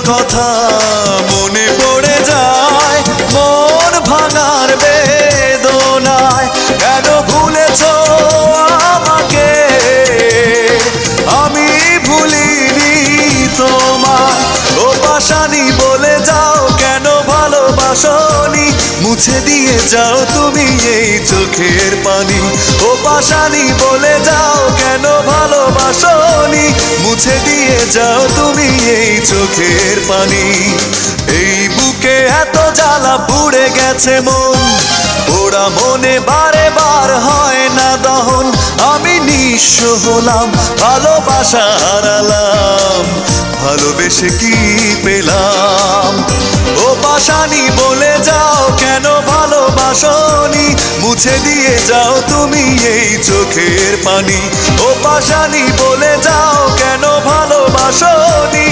কথা মনে পড়ে যায় মন ভাঙার বেদনায়। কেন ভুলেছো আমাকে, আমি ভুলিনি তোমায়। ও পাশানি বলে যাও কেন ভালোবাসনি, মুছে দিয়ে যাও তুমি এই চোখের পানি। ও পাশানি বলে যাও কেন ভালোবাসনি, মুছে দিয়ে যাও তুমি এই চোখের পানি। এই বুকে এত জ্বালা পুড়ে গেছে মন, ওরা মনে বারে বার হয় না দহন। আমি নিঃস্ব হলাম, ভালোবাসা হারালাম, ভালোবেসে কি পেলাম। ও পাশানি বলে যাও কেন ভালোবাসনি, মুছে দিয়ে যাও তুমি এই চোখের পানি। ও পাশানি বলে যাও কেন ভালোবাসনি,